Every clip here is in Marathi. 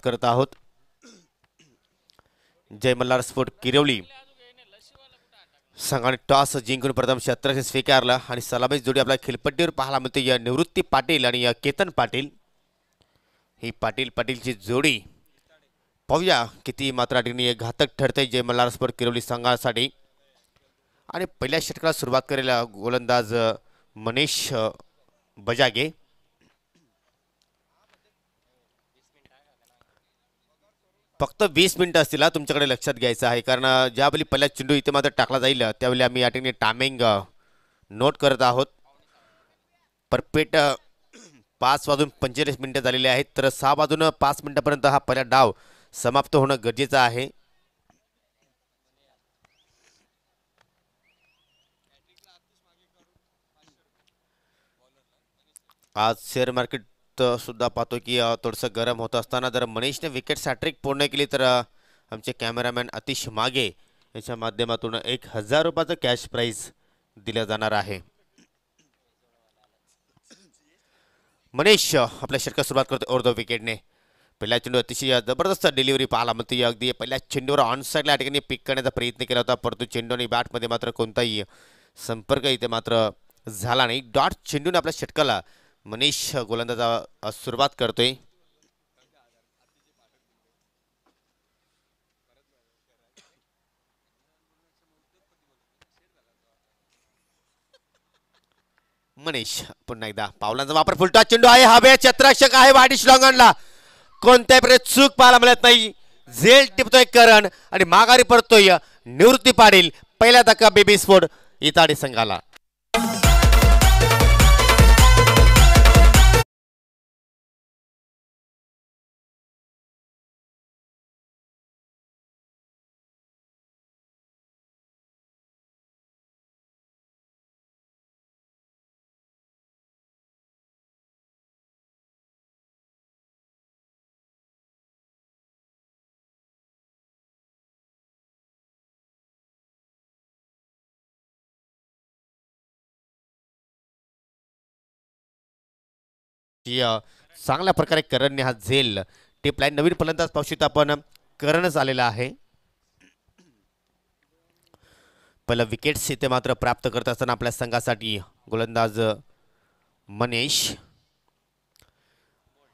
करत आहोत. जय मल्हार स्पोर्ट किरवली संघाने टॉस जिंकून प्रथम क्षेत्ररक्षण स्वीकारला आणि सलामी जोडी आपल्या खेळपट्टीवर पाहायला मिळते या निवृत्ती पाटील आणि या केतन पाटील. ही पाटीलची जोडी पाहूया किती मात्र ठिकाणी घातक ठरते जय मल्हार स्पोर्ट किरवली संघासाठी. आणि पहिल्या षटकाला सुरुवात करेल गोलंदाज मनीष बजागे. फक्त 20 मिनिटं असतील तुमच्याकडे लक्षात घ्यायचं आहे, कारण ज्यावेळी पहिला चेंडू इथे मात्र टाकला जाईल त्यावेळी आम्ही या ठिकाणी टायमिंग नोट करत आहोत. परफेक्ट 5:45 झालेले आहेत, तर 6:05 मिनिटापर्यंत हा पहिला डाव समाप्त होणं गरजेचं आहे. आज शेअर मार्केट सुद्धा पाहतो की थोडंसं गरम होत असताना जर मनीषने विकेट हॅट्रिक पूर्ण केली तर आमचे कॅमेरामॅन अतिश मागे याच्या माध्यमातून 1000 रुपयाचं कॅश प्राइज दिलं जाणार आहे. मनीष आपल्या षटकात सुरुवात करतो अर्ध विकेटने. पहिल्या चेंडू अतिशय जबरदस्त डिलिव्हरी पाहायला मिळते. अगदी पहिल्या चेंडूवर ऑन साईडला या ठिकाणी पिक करण्याचा प्रयत्न केला होता, परंतु चेंडू आणि बॅटमध्ये मात्र कोणताही संपर्क इथे मात्र झाला नाही. डॉट चेंडूने आपल्या षटकाला मनीष गोलंदाजा सुरुवात करतोय. मनीष पुन्हा एकदा पावलांचा वापर, फुलटा चेंडू आहे, हवे क्षेत्ररक्षक आहे वाडिश लॉंगनला. कोणत्याही प्रकारे चूक पाहायला मिळत नाही. झेल टिपतोय करण आणि माघारी पडतोय निवृत्ती पाटील. पहिला धक्का बेबी स्पोर्ट इताडी संघाला. चांगल्या प्रकारे करणने हा झेल टिपलाय. नवीन फलंदाज पाहू शकतो आपण, करणच आलेला आहे. पहिला विकेट्स इथे मात्र प्राप्त करत असताना आपल्या संघासाठी गोलंदाज मनीष.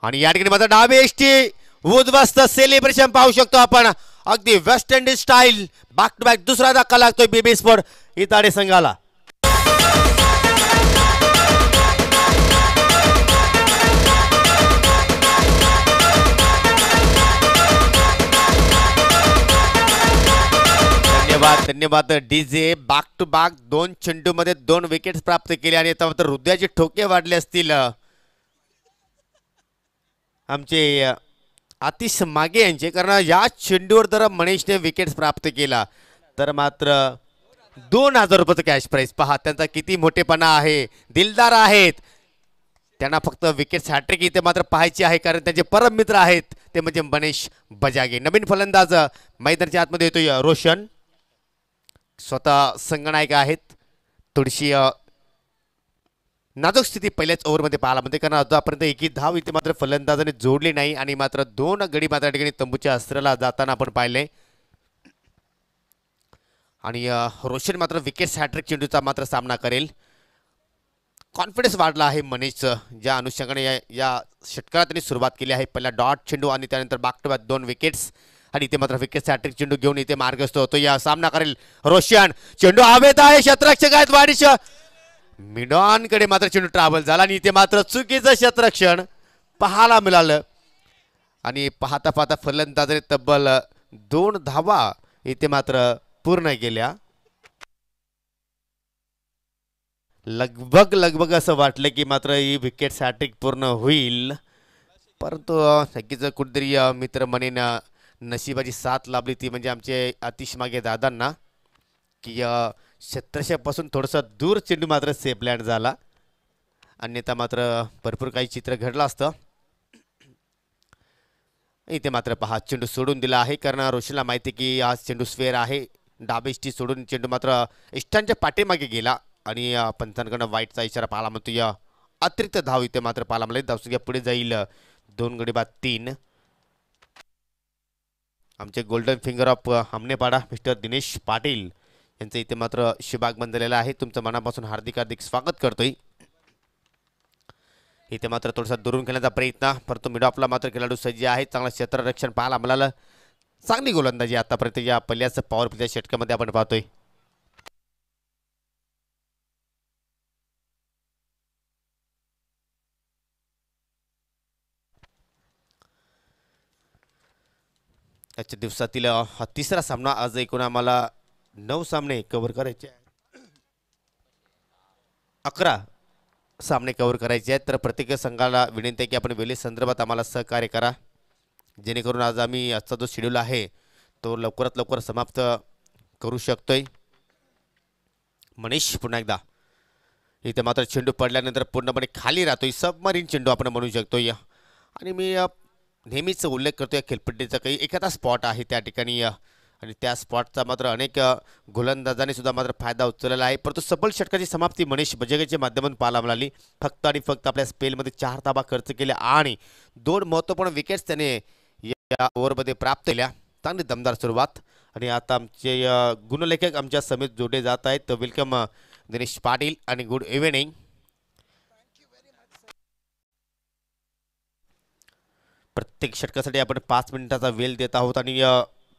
आणि या ठिकाणी मात्र डावे एसटी उद्ध्वस्त सेलिब्रेशन पाहू शकतो आपण. अगदी West Indies style back to back दुसरा धक्का लागतोय बेबी स्पोर्ट इताडे संघाला. धन्यवाद डीजे. बॅक टू बॅक 2 चेंडू मध्ये 2 विकेट्स प्राप्त केले आणि आता मात्र हृदयाचे ठोके वाढले असतील आमचे आतिश मागे यांचे, कारण या चेंडूवर जर मनीषने विकेट्स प्राप्त केला तर मात्र 2000 रुपयाचं कॅश प्राइज. पहा त्यांचा किती मोठेपणा आहे, दिलदार आहेत. त्यांना फक्त विकेट्स हॅट्रिक इथे मात्र पाहायची आहे, कारण त्यांचे परम मित्र आहेत ते म्हणजे मनीष बजागे. नवीन फलंदाज मैदानाच्या आतमध्ये येतोय रोशन. स्वतः संघनायक आहेत. थोडीशी नाजूक स्थिती पहिल्याच ओव्हरमध्ये पाहायला मिळते, कारण आतापर्यंत एकही धाव इथे मात्र फलंदाजाने जोडली नाही आणि मात्र 2 गडी मात्र ठिकाणी तंबूच्या अस्त्राला जाताना आपण पाहिले. आणि रोशन मात्र विकेट हॅट्रिक चेंडूचा मात्र सामना करेल. कॉन्फिडन्स वाढला आहे मनीषचं, ज्या अनुषंगाने या षटकाला त्यांनी सुरुवात केली आहे. पहिला डॉट चेंडू आणि त्यानंतर बॅक टू बॅक 2 विकेट्स आणि इथे मात्र विकेट हॅट्रिक चेंडू घेऊन इथे मार्गस्थ होतो. या सामना करेल रोशन. चेंडू हवेत आहे, क्षेत्ररक्षक आहेत वाडिश. मिडॉनकडे मात्र चेंडू ट्रॅव्हल झाला आणि इथे मात्र चुकीचं क्षेत्ररक्षण पाहायला मिळालं. आणि पाहता पाहता फलंदाजाने तब्बल 2 धावा इथे मात्र पूर्ण केल्या. लगभग असं वाटलं की मात्र ही विकेट हॅट्रिक पूर्ण होईल, परंतु नक्कीच कुठेतरी मित्र म्हणेन नशिबाची साथ लाभली ती म्हणजे आमचे आतिश मागे दादांना, की क्षेत्ररक्षकापासून थोडंसं दूर चेंडू मात्र सेफ लँड झाला. अन्यथा मात्र भरपूर काही चित्र घडलं असतं. इथे मात्र पहा चेंडू सोडून दिला आहे, कारण रोशनला माहिती की हा चेंडू स्वेअर आहे. डाबेष्टी सोडून चेंडू मात्र इष्टांच्या पाठीमागे गेला आणि पंचांकडनं वाईटचा इशारा पाहायला मिळतो. या अतिरिक्त धाव इथे मात्र पाहायला मिळेल. धावसंख्या पुढे जाईल 2 गडी बाद 3. आमचे golden finger of Hamnepada mister Dinesh Patil यांचं इथे मात्र शुभागमन झालेलं आहे. तुमचं मनापासून हार्दिक हार्दिक स्वागत करतोय. इथे मात्र थोडासा दुरून खेळण्याचा प्रयत्न, परंतु मिडऑफला मात्र खेळाडू सज्ज आहे. चांगलं क्षेत्ररक्षण पाहायला मिळालं. चांगली गोलंदाजी आतापर्यंत या पहिल्याच पॉवर प्लेच्या षटकामध्ये आपण पाहतोय. आजच्या दिवसातील हा तिसरा सामना. आज एकूण आम्हाला 9 सामने कव्हर करायचे आहेत. 11 सामने कव्हर करायचे आहेत. तर प्रत्येक संघाला विनंती आहे की आपण वेळे संदर्भात आम्हाला सहकार्य करा, जेणेकरून आज आम्ही आजचा जो शेड्यूल आहे तो लवकरात लवकर समाप्त करू शकतोय. मनीष पुन्हा एकदा इथे मात्र चेंडू पडल्यानंतर पूर्णपणे खाली राहतोय. सबमरीन चेंडू आपण म्हणू शकतोय. आणि मी नेहमीच उल्लेख करतो या खेळपट्टीचा काही एखादा स्पॉट आहे त्या ठिकाणी, आणि त्या स्पॉटचा मात्र अनेक गोलंदाजांनी सुद्धा मात्र फायदा उचललेला आहे. परंतु सबल षटकाची समाप्ती मनीष बजगेच्या माध्यमातून पाहायला मिळाली. फक्त आणि फक्त आपल्या स्पेलमध्ये 4 धावा खर्च केल्या आणि 2 महत्त्वपूर्ण विकेट्स त्याने या ओव्हरमध्ये प्राप्त केल्या. चांगली दमदार सुरुवात. आणि आता आमचे गुणलेखक आमच्या समेत जोडले जात आहेत. वेलकम दिनेश पाटील आणि गुड इव्हिनिंग. प्रत्येक षटकासाठी आपण 5 मिनिटाचा वेळ देत आहोत आणि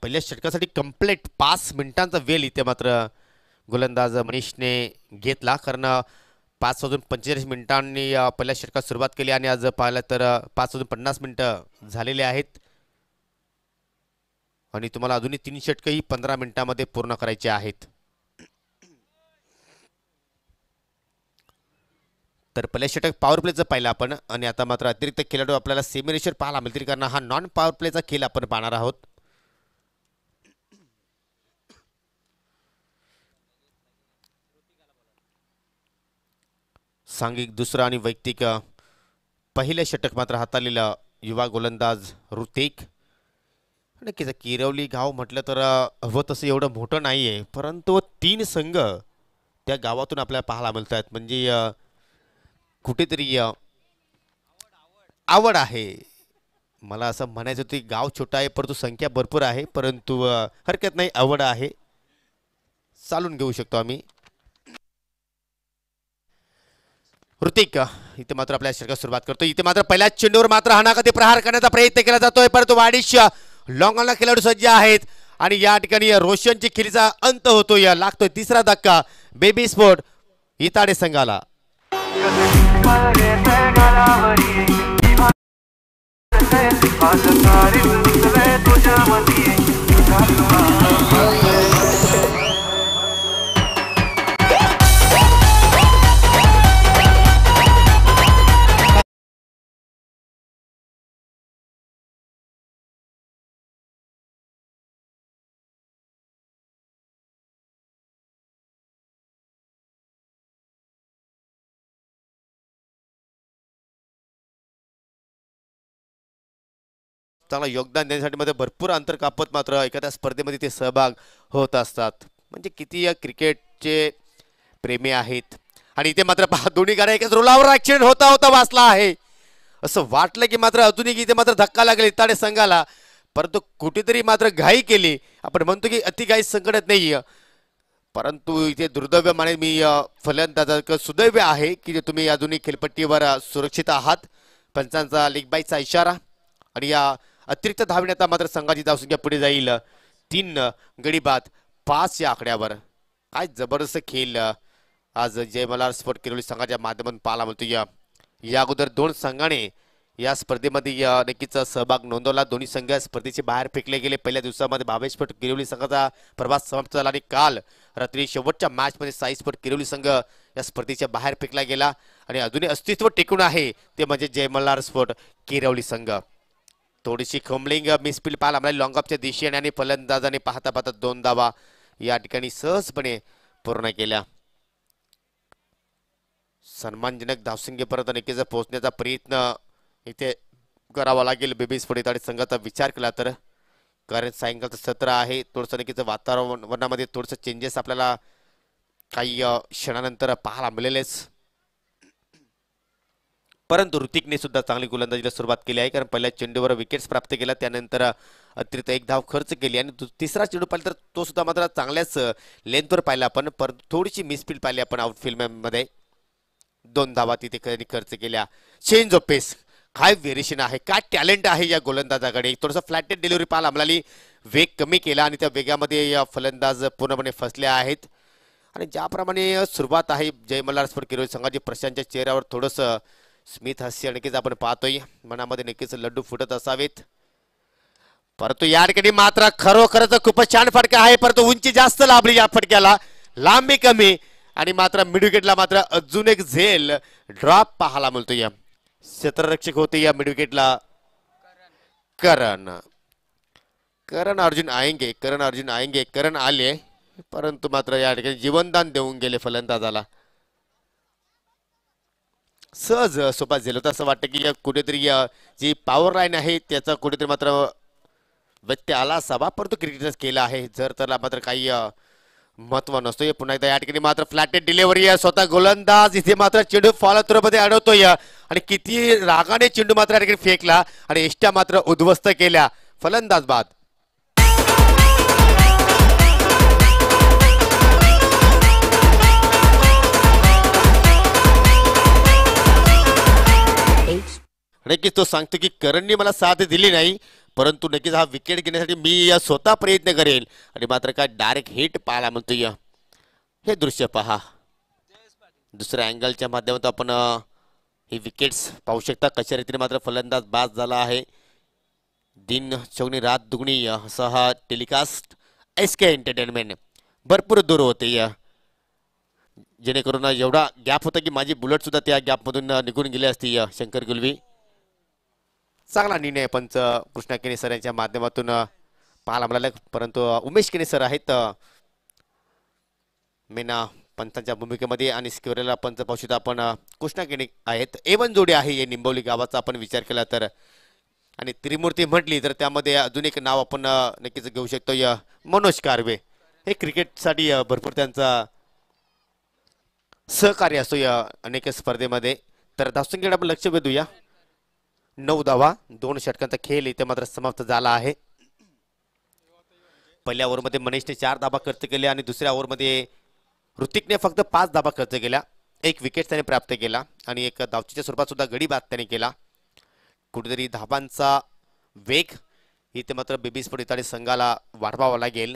पहिल्या षटकासाठी कंप्लीट 5 मिनिटांचा वेळ इथे मात्र गोलंदाज मनीषने घेतला. कारण 5:45 मिनिटांनी पहिल्या षटकात सुरुवात केली आणि आज पाहिलं तर 5:50 मिनिटं झालेले आहेत. आणि तुम्हाला अजूनही 3 षटकंही 15 मिनिटांमध्ये पूर्ण करायचे आहेत. तर पहिल्या षटक पॉवर प्लेचं पाहिलं आपण, आणि आता मात्र अतिरिक्त खेळाडू आपल्याला सेमीरेशर पाहायला मिळतील, कारण हा नॉन पॉवर प्लेचा खेळ आपण पाहणार आहोत. सांघिक दुसरा आणि वैयक्तिक पहिले षटक मात्र हाताळलेला युवा गोलंदाज ऋतिक. नक्कीच किरवली गाव म्हटलं तर हवं तसं एवढं मोठं नाही आहे, परंतु 3 संघ त्या गावातून आपल्याला पाहायला मिळत आहेत. म्हणजे कुठेतरी आवड आहे. मला असं म्हणायचं होतं गाव छोटा आहे परंतु संख्या भरपूर आहे, परंतु हरकत नाही, आवड आहे, चालून घेऊ शकतो आम्ही. ऋतिक इथे मात्र आपल्या षटकात सुरुवात करतो. इथे मात्र पहिल्याच चेंडूवर मात्र हाणाकती प्रहार करण्याचा प्रयत्न केला जातोय, परंतु वाडिश लॉंगॉनला खेळाडू सज्ज आहेत. आणि या ठिकाणी रोशनची खेळीचा अंत होतोय. लागतोय तिसरा धक्का बेबी स्पोर्ट इताडे संघाला. चांगलं योगदान देण्यासाठी मध्ये भरपूर अंतर कापत मात्र एखाद्या स्पर्धेमध्ये ते सहभाग होत असतात. म्हणजे किती क्रिकेटचे प्रेमी आहेत. आणि इथे मात्र पहा दोन्ही गाड्या एकाच रोलावर ऍक्सिडेंट होता होता वाचला आहे. असं वाटलं की मात्र अजूनही इथे मात्र धक्का लागेल इताडे संघाला, परंतु कुठेतरी मात्र घाई केली. आपण म्हणतो की अति घाई संकटात नाही, परंतु इथे दुर्दैव माने मी फलंदाज सुदैव आहे की तुम्ही अजूनही खेळपट्टीवर सुरक्षित आहात. पंचांचा लीग बाईचा इशारा. आणि या अतिरिक्त धावण्यात मात्र संघाची धावसंख्या पुढे जाईल 3 गडी बाद 5 या आकड्यावर. काय जबरदस्त खेळ आज जय मल्हार स्पोर्ट किरोली संघाच्या माध्यमातून पाहायला मिळतो. या अगोदर 2 संघाने या स्पर्धेमध्ये नक्कीच सहभाग नोंदवला. दोन्ही संघ स्पर्धेचे बाहेर फेकले गेले. पहिल्या दिवसामध्ये भावे स्पोर्ट किरोली संघाचा प्रवास समाप्त झाला आणि काल रात्री शेवटच्या मॅचमध्ये साई स्पोर्ट किरोली संघ या स्पर्धेच्या बाहेर फेकला गेला. आणि अजूनही अस्तित्व टिकून आहे ते म्हणजे जय मल्हार स्पोर्ट किरोली संघ. थोडीशी खमलिंग मिसफील्ड पाहायला मिळाली लॉंगऑफच्या दिशेने आणि फलंदाजाने पाहता पाहता 2 धावा या ठिकाणी सहजपणे पूर्ण केल्या. सन्मानजनक धावसंख्येपर्यंत नक्कीच पोहोचण्याचा प्रयत्न इथे करावा लागेल बेबी स्पोर्ट इताडे संघाचा विचार केला तर. कारण सायंकाळचं सत्र आहे, थोडंसं नक्कीच वातावरणामध्ये थोडंसं चेंजेस आपल्याला काही क्षणानंतर पाहायला मिळेलच. परंतु ऋतिकने सुद्धा चांगली गोलंदाजीला सुरुवात केली आहे, कारण पहिल्या चेंडूवर विकेट्स प्राप्त केला, त्यानंतर अतिरिक्त एक धाव खर्च केली आणि तिसरा चेंडू पाहिला तर तो सुद्धा मात्र चांगल्याच लेंथवर पाहिला आपण, परंतु थोडीशी मिसफील्ड पाहिली आपण आउटफील्डमध्ये. 2 धावा तिथे खर्च केल्या. चेंज ऑफ पेस, काय व्हेरिएशन आहे, काय टॅलेंट आहे या गोलंदाजाकडे. थोडंसं फ्लॅटेड डिलिव्हरी पाहायला मिळाली, वेग कमी केला आणि त्या वेगामध्ये या फलंदाज पूर्णपणे फसले आहेत. आणि ज्याप्रमाणे सुरुवात आहे जय मल्हार स्पोर्ट किरोळी संघाची, प्रशांतच्या चेहऱ्यावर थोडंसं स्मित हास्य नक्कीच आपण पाहतोय, मनामध्ये नक्कीच लड्डू फुटत असावेत. परंतु या ठिकाणी मात्र खरोखरच खूपच छान फटका आहे, परंतु उंची जास्त लाभली या फटक्याला, लांबी कमी आणि मात्र मिड विकेटला मात्र अजून एक झेल ड्रॉप पाहायला मिळतोय. क्षेत्ररक्षक होते या मिड विकेटला करण अर्जुन आयंगे. करण आले, परंतु मात्र या ठिकाणी जीवनदान देऊन गेले फलंदाजाला. सहज सोपा झेल होता, असं वाटतं की कुठेतरी जी पॉवर लाईन आहे त्याचा कुठेतरी मात्र व्यत्यय आला असावा, परंतु क्रिकेटच केला आहे, जर त्याला मात्र काही महत्व नसतोय. पुन्हा एकदा या ठिकाणी मात्र फ्लॅटेड डिलिव्हरी आहे, स्वतः गोलंदाज इथे मात्र चेंडू फॉलो थ्रो मध्ये अडवतोय आणि किती रागाने चेंडू मात्र या ठिकाणी फेकला आणि एष्ट्या मात्र उद्ध्वस्त केल्या. फलंदाज बाद. नक्कीच तो सांगतो की करणनी मला साथ दिली नाही, परंतु नक्कीच हा विकेट घेण्यासाठी मी स्वतः प्रयत्न करेल. आणि मात्र काय डायरेक्ट हिट पाहायला म्हणतोय. हे दृश्य पहा, दुसऱ्या अँगलच्या माध्यमातून आपण ही विकेट्स पाहू शकता. कशा रीतीने मात्र फलंदाज बाद झाला आहे. दिन चौगणी रात दुगणी असा हा टेलिकास्ट SK एंटरटेनमेंट भरपूर दूर होते, जेणेकरून एवढा गॅप होता की माझी बुलेट सुद्धा त्या गॅपमधून निघून गेली असती. शंकर गुलवी चांगला निर्णय पंच कृष्णा केने सर यांच्या माध्यमातून पाहायला मिळाला, परंतु उमेश केने सर आहेत मेना पंचांच्या भूमिकेमध्ये आणि स्क्वेअरला पंच पाहू शकता आपण कृष्णा केने आहेत. A1 जोडी आहे या निंबवली गावाचा आपण विचार केला तर. आणि त्रिमूर्ती म्हटली तर त्यामध्ये अजून एक नाव आपण नक्कीच घेऊ शकतो, मनोज कारवे. हे क्रिकेटसाठी भरपूर त्यांचा सहकार्य असतो या अनेक स्पर्धेमध्ये. तर धावसंख्येकडे आपण लक्ष वेधूया. 9 धावा 2 षटकांचा खेळ इथे मात्र समाप्त झाला आहे. पहिल्या ओव्हरमध्ये मनीषने 4 धावा खर्च केल्या आणि दुसऱ्या ओव्हरमध्ये ऋतिकने फक्त 5 धावा खर्च केल्या. 1 विकेट त्याने प्राप्त केला आणि एक धावचीच्या स्वरूपात सुद्धा गडी बाद त्याने केला. कुठेतरी धावांचा वेग इथे मात्र बेबी स्पोर्ट इताडे संघाला वाढवावा लागेल.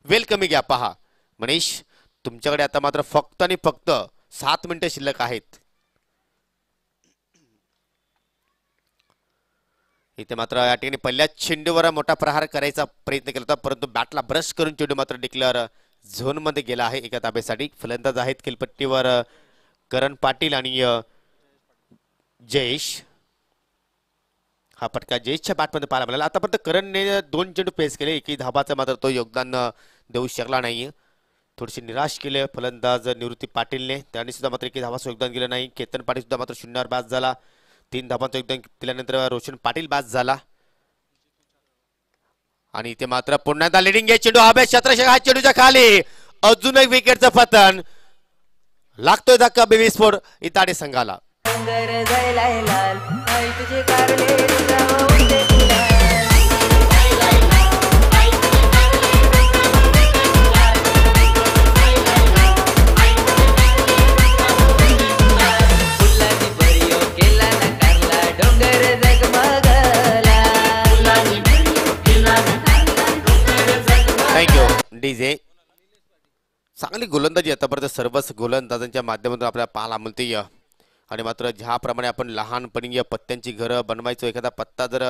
वेल कमी घ्या पहा मनीष, तुमच्याकडे आता मात्र फक्त आणि फक्त 7 मिनिटं शिल्लक आहेत. इथे मात्र या ठिकाणी पहिल्या चेंडूवर मोठा प्रहार करायचा प्रयत्न केला होता, परंतु बॅटला ब्रश करून चेंडू मात्र डिक्लेअर झोन मध्ये गेला आहे एका धाब्यासाठी. फलंदाज आहेत खेळपट्टीवर करण पाटील आणि जयेश. हा फटका जयेशच्या बॅटमध्ये पाहायला मिळाला. आतापर्यंत करणने 2 चेंडू पेस केले, एकही धाबाचा मात्र तो योगदान देऊ शकला नाही. थोडीशी निराश केले फलंदाज निवृत्ती पाटीलने, त्यांनी सुद्धा मात्र एकही धाबाचं योगदान दिलं नाही. केतन पाटील सुद्धा मात्र शून्यावर बाद झाला. 3 धाबांचं योगदान दिल्यानंतर रोशन पाटील बाद झाला. आणि इथे मात्र पुन्हा एकदा लिडिंग घ्या चेंडू हव्या क्षेत्ररक्षक हा चेंडूच्या खाली, अजून एक विकेटचं पतन. लागतोय धक्का बेबी स्पोर्ट इताडे संघाला. Thank you DJ. चांगली गोलंदाजी आतापर्यंत सर्वच गोलंदाजांच्या माध्यमातून आपल्याला पाहायला मिळते. आणि मात्र ज्याप्रमाणे आपण लहानपणी या पत्त्यांची घरं बनवायचो, एखादा पत्ता जर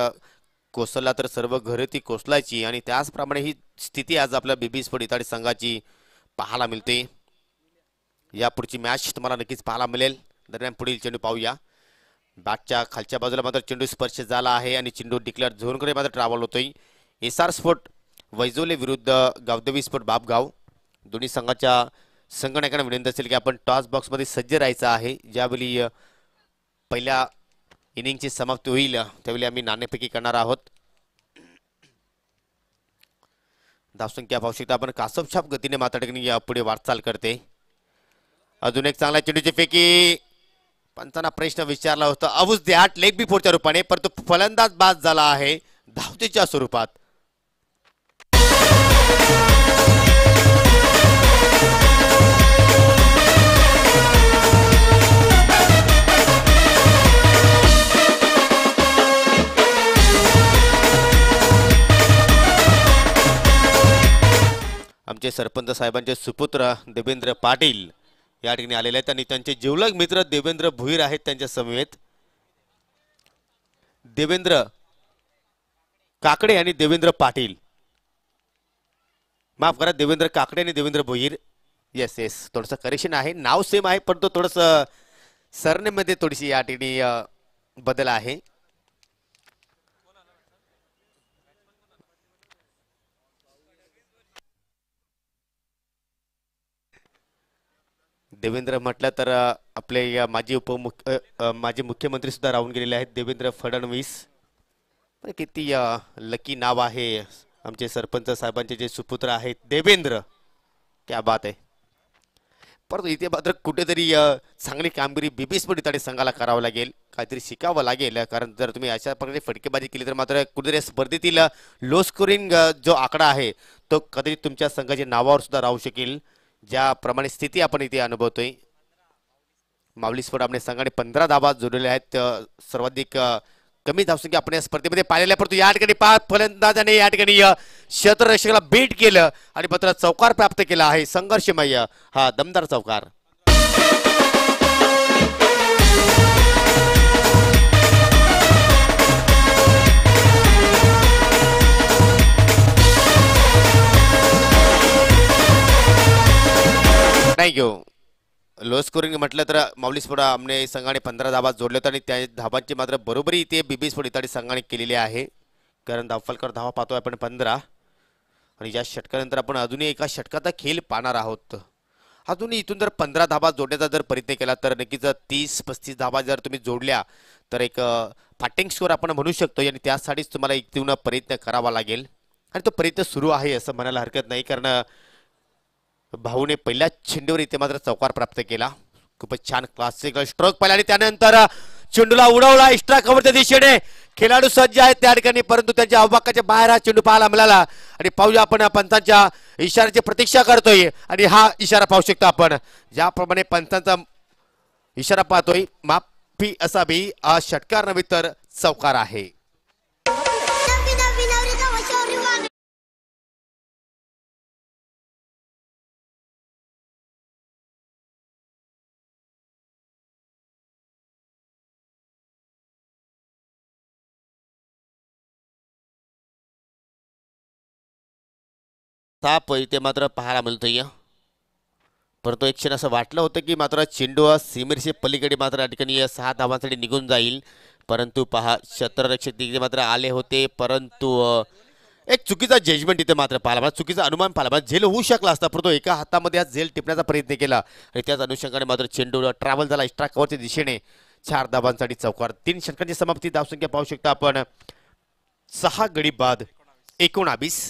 कोसळला तर सर्व घरं ती कोसळायची, आणि त्याचप्रमाणे ही स्थिती आज आपल्या बेबी स्पोर्ट इताडे संघाची पाहायला मिळते. यापुढची मॅच तुम्हाला नक्कीच पाहायला मिळेल. दरम्यान पुढील चेंडू पाहूया. बॅटच्या खालच्या बाजूला मात्र चेंडू स्पर्श झाला आहे आणि चेंडू डिक्लेअर झोनकडे मात्र ट्रॅव्हल होतोय. SR स्पोर्ट वैजोले विरुद्ध गावदेवी स्पोर्ट बापगाव. दोन्ही संघाच्या संघनायकांना विनंती असेल की आपण टॉस बॉक्समध्ये सज्ज राहायचं आहे. ज्यावेळी पहिल्या इनिंगची समाप्ती होईल त्यावेळी आम्ही नाणेफेकी करणार आहोत. धावसंख्या पाहू शकता आपण कासपछाप गतीने मात्र पुढे वाटचाल करते. अजून एक चांगला चेंडूची फेकी पंचांना प्रश्न विचारला होता अवुस दे आठ लेग बिफोरच्या रूपाने, परंतु फलंदाज बाद झाला आहे धावतीच्या स्वरूपात. आमचे सरपंच साहेबांचे सुपुत्र देवेंद्र पाटील या ठिकाणी आलेले आहेत आणि त्यांचे जिवलग मित्र देवेंद्र भुईर आहेत त्यांच्या समवेत. देवेंद्र काकडे आणि देवेंद्र पाटील, माफ करा, देवेंद्र काकडे आणि देवेंद्र भुईर. येस येस, थोडंसं करेक्शन आहे, नाव सेम आहे पण तो थोडंसं सरनेम मध्ये थोडीशी या ठिकाणी बदल आहे. देवेंद्र म्हटलं तर आपले माजी मुख्यमंत्री सुद्धा राहून गेलेले आहेत देवेंद्र फडणवीस. किती लकी नाव आहे आमचे सरपंच साहेबांचे जे सुपुत्र आहेत देवेंद्र, क्या बात आहे. परंतु इथे मात्र कुठेतरी चांगली कामगिरी बीबी स्पोर्ट इथे संघाला करावं लागेल, काहीतरी शिकावं लागेल. कारण जर तुम्ही अशा प्रकारे फटकेबाजी केली तर मात्र कुठेतरी स्पर्धेतील लो स्कोरिंग जो आकडा आहे तो कदाचित तुमच्या संघाच्या नावावर सुद्धा राहू शकेल, ज्याप्रमाणे स्थिती आपण इथे अनुभवतोय. माऊली स्पोर्ट आपल्या संघाने 15 धावा जोडलेल्या आहेत, सर्वाधिक कमी धावसंख्या आपण या स्पर्धेमध्ये पाहिलेल्या. परंतु या ठिकाणी 5 फलंदाजाने या ठिकाणी क्षेत्ररक्षकाला बीट केलं आणि मात्र चौकार प्राप्त केला आहे. संघर्षमय हा दमदार चौकार. नाही घेऊ लो स्कोरिंग म्हटलं तर माऊली स्पोर्ट आमने संघाने 15 धावा जोडले होते आणि त्या धावांची मात्र बरोबरी इथे बीबी स्पोर्ट इत्यादी संघाने केलेली आहे. कारण धावफलकर धावा पाहतोय आपण 15 आणि या षटकानंतर आपण अजूनही एका षटकाचा खेळ पाहणार आहोत. अजूनही इथून जर 15 धावा जोडण्याचा जर प्रयत्न केला तर नक्कीच 30-35 धावा जर तुम्ही जोडल्या तर एक फाटिंग स्कोर आपण म्हणू शकतो आणि त्यासाठीच तुम्हाला इथून प्रयत्न करावा लागेल आणि तो प्रयत्न सुरू आहे असं म्हणायला हरकत नाही. कारण भाऊने पहिल्या चेंडूवर इथे मात्र चौकार प्राप्त केला. खूपच छान क्लासिकल स्ट्रोक पाहिला आणि त्यानंतर चेंडूला उडवला एक्स्ट्रा कव्हरच्या दिशेने. खेळाडू सज्ज आहेत त्या ठिकाणी, परंतु त्यांच्या अवकाशाच्या बाहेर हा चेंडू पाहायला मिळाला आणि पाहूया आपण पंचांच्या इशाऱ्याची प्रतीक्षा करतोय आणि हा इशारा पाहू शकतो आपण, ज्याप्रमाणे पंचांचा इशारा पाहतोय माफी असावी, हा षटकार नव्हे तर चौकार आहे. ताप इथे मात्र पाहायला मिळतोय, परंतु एक क्षण असं वाटलं होतं की मात्र चेंडू सीमेरशी पलीकडे मात्र या ठिकाणी 6 धावांसाठी निघून जाईल. परंतु पहा क्षेत्ररक्षक तिथे मात्र आले होते, परंतु एक चुकीचा जजमेंट इथे मात्र पाहिला, चुकीचा अनुमान पाहिला. झेल होऊ शकला असता, परंतु एका हातामध्ये हा झेल टिपण्याचा प्रयत्न केला आणि त्याच अनुषंगाने मात्र चेंडू ट्रॅव्हल झाला एक्स्ट्रा कव्हरच्या दिशेने. 4 धावांसाठी चौकार. 3 षटकांची समाप्ती. धावसंख्या पाहू शकता आपण 6 गडी बाद 19.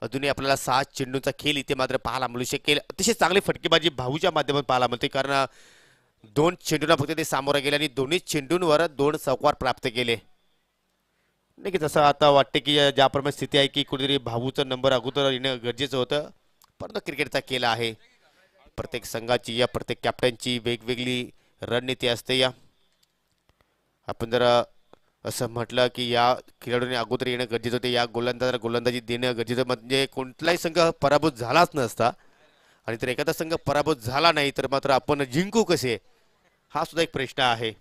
अजूनही आपल्याला 6 चेंडूंचा खेळ इथे मात्र पाहायला मिळू शकेल. अतिशय चांगली फटकेबाजी भाऊच्या माध्यमातून पाहायला मिळते, कारण 2 चेंडूंना फक्त ते सामोरं गेले आणि दोन्ही चेंडूंवर 2 चौकार प्राप्त केले. नाही की तसं आता वाटते की ज्याप्रमाणे स्थिती आहे की कुठेतरी भाऊचा नंबर अगोदर येणं गरजेचं होतं, परंतु क्रिकेटचा खेळ आहे. प्रत्येक संघाची या प्रत्येक कॅप्टनची वेगवेगळी रणनीती असते. या आपण जर असं म्हटलं की या खेळाडूने अगोदर येणं गरजेचं होते, या गोलंदाजाला गोलंदाजी देणं गरजेचं, म्हणजे कोणताही संघ पराभूत झालाच नसता. आणि जर एखादा संघ पराभूत झाला नाही तर मात्र आपण जिंकू कसे, हा सुद्धा एक प्रश्न आहे.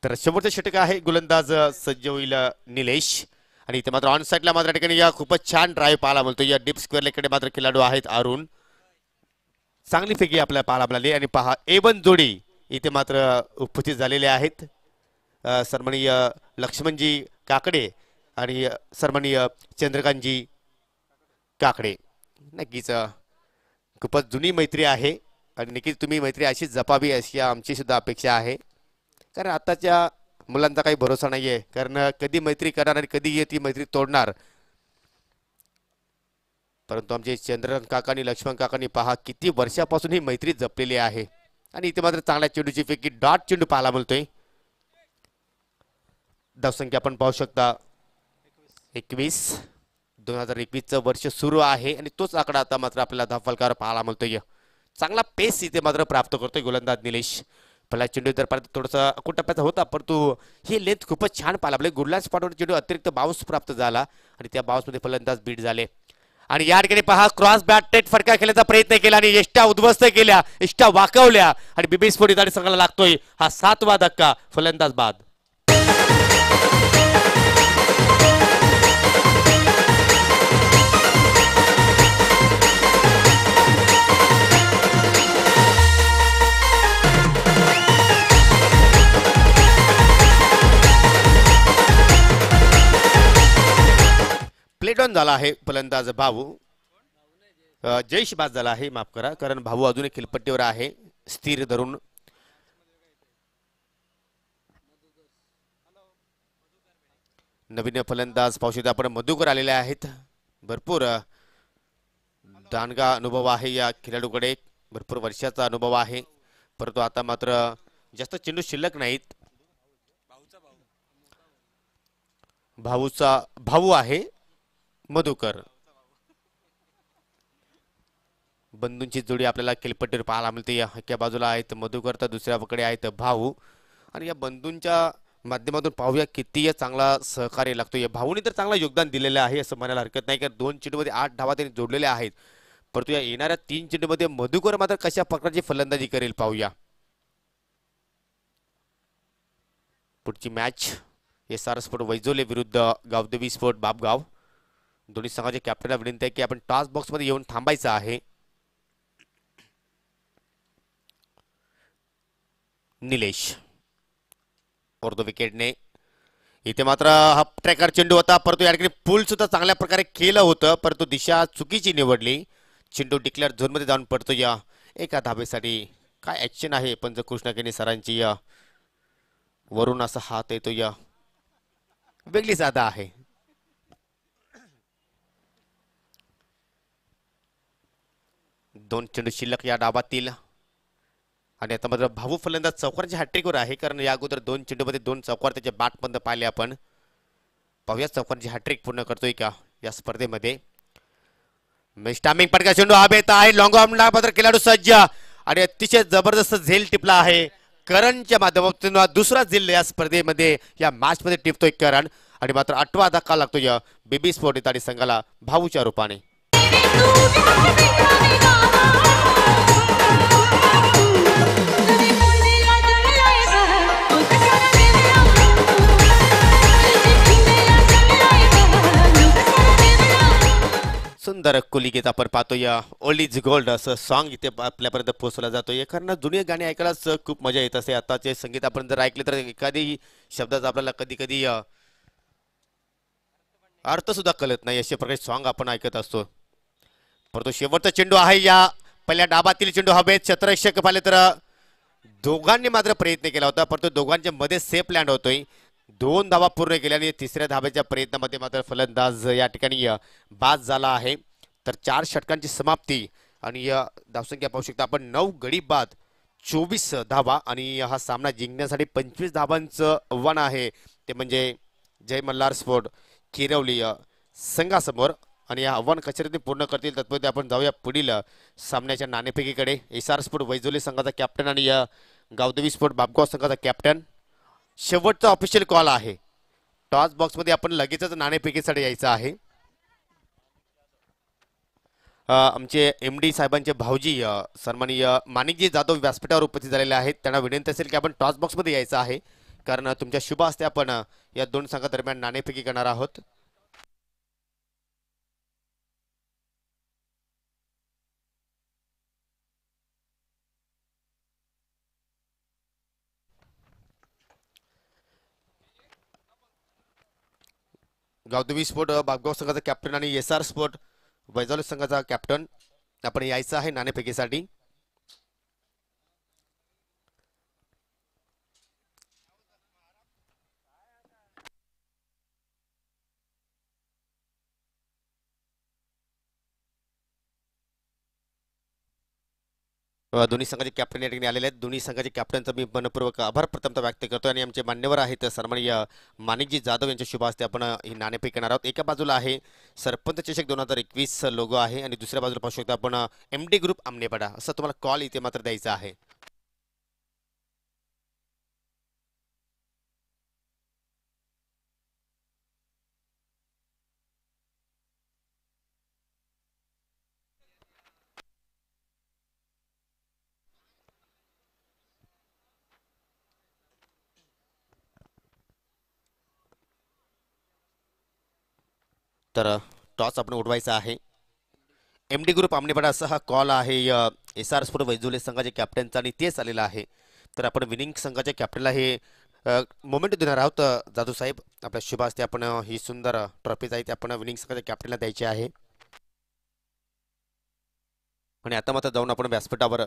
तर शेवटचं षटक आहे. गोलंदाज सज्ज होईल निलेश आणि इथे मात्र ऑन साईडला मात्र ठिकाणी या खूपच छान ड्राईव्ह पाहायला मिळतो. या डीप स्क्वेअरकडे मात्र खेळाडू आहेत अरुण. चांगली फेकी आपल्याला पाहायला मिळाली आणि पहा A1 जोडी इथे मात्र उपस्थित झालेले आहेत. सन्माननीय लक्ष्मणजी काकडे आणि सन्माननीय चंद्रकांतजी काकडे. नक्कीच खूपच जुनी मैत्री आहे आणि नक्कीच तुम्ही मैत्री अशीच जपावी अशी आमची सुद्धा अपेक्षा आहे. कारण आताच्या मुलांचा काही भरोसा नाही आहे, कारण कधी मैत्री करणार आणि कधी ती मैत्री तोडणार. परंतु आमचे चंद्रकांत काका आणि लक्ष्मण काकांनी पहा किती वर्षापासून ही मैत्री जपलेली आहे आणि इथे मात्र चांगल्या चेंडूची फेकी डॉट चेंडू पाहायला मिळतोय. धावसंख्या आपण पाहू शकता 21. 2021चं वर्ष सुरू आहे आणि तोच आकडा आता मात्र आपल्याला धावफलकावर पाहायला मिळतोय. चांगला पेस इथे मात्र प्राप्त करतोय गोलंदाज निलेश. पहिला चेंडू तर पर्यंत थोडासा अकुटप्प्याचा होता परंतु ही लेंथ खूपच छान पाहायला मिळाली. गुडलँड स्पॉटवर चेंडू अतिरिक्त बाउन्स प्राप्त झाला आणि त्या बाउन्समध्ये फलंदाज बीट झाले आणि या ठिकाणी पहा क्रॉस बॅटेड फटका खेळण्याचा प्रयत्न केला आणि एष्टा उद्ध्वस्त केल्या, एष्टा वाकवल्या आणि बीबी स्पोर्ट इथे संघाला लागतोय हा 7वा धक्का फलंदाज बाद. प्लेट ऑन झाला आहे फलंदाज भाऊ जयेश बाद झाला आहे, माफ करा, कारण भाऊ अजूनही खिलपट्टीवर आहे स्थिर धरून. नवीन फलंदाज पाहू शकता आपण मधुकर आलेले आहेत. भरपूर दांडगा अनुभव आहे या खेळाडूकडे, भरपूर वर्षाचा अनुभव आहे परंतु आता मात्र जास्त चेंडू शिल्लक नाहीत. भाऊचा भाऊ आहे मधुकर. बंधूंची जोडी आपल्याला खेळपट्टीवर पाहायला मिळते. एका बाजूला आहेत मधुकर तर दुसऱ्याकडे आहेत भाऊ आणि या बंधूंच्या माध्यमातून पाहूया किती चांगला सहकार्य लागतो. या भाऊनी तर चांगला योगदान दिलेलं आहे असं म्हणायला हरकत नाही, कारण 2 चेंडूमध्ये 8 धावा त्यांनी जोडलेल्या आहेत परंतु या येणाऱ्या 3 चेंडूमध्ये मधुकर मात्र कशा प्रकारची फलंदाजी करेल पाहूया. पुढची मॅच SR स्पोर्ट वैजोले विरुद्ध गावदेवी स्पोर्ट बापगाव. दोन्ही संघाच्या कॅप्टनला विनंती आहे की आपण टॉस बॉक्स मध्ये येऊन थांबायचं आहे. निलेश ऑर्धो विकेटने इथे मात्र हा ट्रॅकर चेंडू होता परंतु या ठिकाणी पूल सुद्धा चांगल्या प्रकारे केलं होतं परंतु दिशा चुकीची निवडली. चेंडू डिक्लेअर झोन मध्ये जाऊन पडतो या एका धाबेसाठी. काय ऍक्शन आहे पंचकृष्ण केनी सरांची, या वरून असा हात येतो या वेगळी जादा आहे. दोन चेंडू शिल्लक या डावातील आणि आता मात्र भाऊ फलंदाज चौकारांच्या हॅट्रिकवर आहे, कारण या अगोदर 2 चेंडूमध्ये 2 चौकार त्याचे बॅटपर्यंत पाहिले आपण. पाहूया चौकारांची हॅट्रिक पूर्ण करतोय का या स्पर्धेमध्ये. स्टॅमिंग पटका चेंडू हा बेत आहे, लॉंग ऑर्मला मात्र खेळाडू सज्ज आणि अतिशय जबरदस्त झेल टिपला आहे. करणच्या माध्यमातून दुसरा झेल या स्पर्धेमध्ये या मॅच मध्ये टिपतोय करण आणि मात्र 8वा धक्का लागतो या बीबी स्पोर्ट आणि संघाला भाऊच्या रूपाने. सुंदर कुली गीत आपण पाहतोय. ओल्ड इज गोल्ड असं सॉन्ग इथे आपल्यापर्यंत पोहोचवलं जातोय, कारण जुनी गाणी ऐकायलाच खूप मजा येत असते. आताचे संगीत आपण जर ऐकले तर एखादी शब्दाचा आपल्याला कधी कधी अर्थ सुद्धा कळत नाही, अशा प्रकारे सॉन्ग आपण ऐकत असतो. परंतु शेवटचा चेंडू आहे या पहिल्या डाबातील चेंडू हवेत क्षेत्ररक्षक पाहिले तर दोघांनी मात्र प्रयत्न केला होता परंतु दोघांच्या मध्ये सेफ लँड होतोय. 2 धावा पूर्ण केल्या आणि तिसऱ्या धाब्याच्या प्रयत्नामध्ये मात्र फलंदाज या ठिकाणी बाद झाला आहे. तर 4 षटकांची समाप्ती आणि धावसंख्या पाहू शकता आपण 9 गडी बाद 24 धावा आणि हा सामना जिंकण्यासाठी 25 धावांचं आव्हान आहे, ते म्हणजे जय मल्हार स्पोर्ट किरवली संघासमोर आणि या आव्हान कचेरीने पूर्ण करतील. तत्पूर्वी आपण जाऊया पुढील सामन्याच्या नाणेफेकीकडे. SR स्पोर्ट वैजोली संघाचा कॅप्टन आणि गावदेवी स्पोर्ट बापगाव संघाचा कॅप्टन. शेवटचा ऑफिशियल कॉल आहे. टॉस बॉक्स मध्ये आपण लगेचच नाणेफेकीसाठी यायचं आहे. आमचे MD साहेबांचे भाऊजी सन्माननीय माणिकजी जाधव व्यासपीठावर उपस्थित झालेले आहेत. त्यांना विनंती असेल की आपण टॉस बॉक्स मध्ये यायचं आहे, कारण तुमच्या शुभ हस्ते आपण या 2 संघादरम्यान नाणेफेकी करणार आहोत. गावदेवी स्पोर्ट बापगाव संघाचा कॅप्टन आणि SR स्पोर्ट वैजोली संघाचा कॅप्टन आपण यायचं आहे नाणेफेकीसाठी. दोन्ही संघाचे कॅप्टन या ठिकाणी आलेले आहेत. दोन्ही संघाचे कॅप्टनचा मी मनपूर्वक आभार प्रथमतः व्यक्त करतो आणि आमचे मान्यवर आहेत सन्माननीय माणिकजी जाधव यांच्या शुभ हस्ते आपण ही नाणेफेक करणार आहोत. एका बाजूला आहे सरपंच चषक 2021 लोगो आहे आणि दुसऱ्या बाजूला पाहू शकतो आपण MD ग्रुप आमनेपाडा असं तुम्हाला कॉल इथे मात्र द्यायचा आहे. तर टॉस आपण उडवायचा आहे. MD ग्रुप आमनेपाडा असा हा कॉल आहे SR स्पोर्ट वैजोले संघाचे कॅप्टनचा आणि तेच आलेला आहे. तर आपण विनिंग संघाच्या कॅप्टनला हे मोमेंट देणार आहोत. जाधव साहेब आपल्या शुभ हस्ते आपण ही सुंदर ट्रॉफीज आहे ती आपण विनिंग संघाच्या कॅप्टनला द्यायची आहे. आणि आता मात्र जाऊन आपण व्यासपीठावर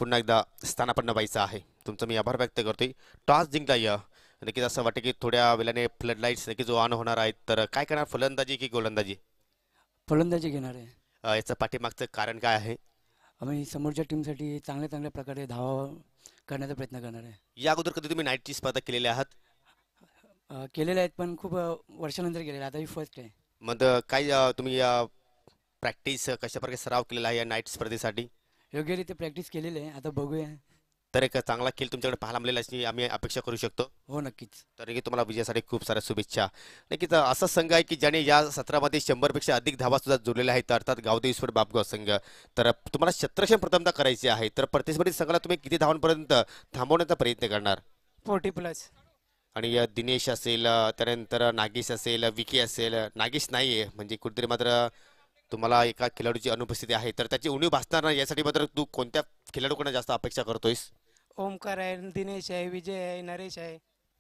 पुन्हा एकदा स्थान आपण नवायचं आहे. तुमचं मी आभार व्यक्त करतोय. टॉस जिंकला नक्कीच असं वाटतं की थोड्या वेळाने फ्लड लाईट्स नक्कीच ऑन होणार आहेत. तर काय करणार, फलंदाजी की गोलंदाजी? फलंदाजी घेणार आहे. याचं पाठीमागचं कारण काय आहे? आम्ही समोरच्या टीमसाठी चांगल्या चांगल्या प्रकारे धावा करण्याचा प्रयत्न करणार आहे. या अगोदर कधी तुम्ही नाईटची स्पर्धा केलेल्या आहात? केलेले आहेत पण खूप वर्षानंतर केलेले, आता ही फर्स्ट आहे. मग काय तुम्ही प्रॅक्टिस कशा प्रकारे सराव केलेला आहे या नाईट स्पर्धेसाठी? योग्यरीत्या प्रॅक्टिस केलेली आहे, आता बघूया. तर एक चांगला खेळ तुमच्याकडे पाहायला मिळेल अशी आम्ही अपेक्षा करू शकतो. हो नक्कीच. तर नक्की तुम्हाला विजयासाठी खूप साऱ्या शुभेच्छा. नक्कीच असा संघ आहे की ज्याने या सत्रामध्ये 100पेक्षा अधिक धावा सुद्धा जोडलेल्या आहेत, अर्थात गावदेवी स्पोर्ट बापगाव संघ. तर तुम्हाला शतरक्षण प्रथमतः करायचे आहे, तर प्रतिस्पर्धी संघाला तुम्ही किती धावांपर्यंत थांबवण्याचा प्रयत्न करणार? 40+. आणि दिनेश असेल, त्यानंतर नागेश असेल, विकी असेल. नागेश नाही आहे म्हणजे कुठेतरी मात्र तुम्हाला एका खेळाडूची अनुपस्थिती आहे, तर त्याची उणीव भासणार नाही यासाठी मात्र तू कोणत्या खेळाडूकडून जास्त अपेक्षा करतोयस? ओमकार आहे, दिनेश आहे, विजय आहे, नरेश आहे.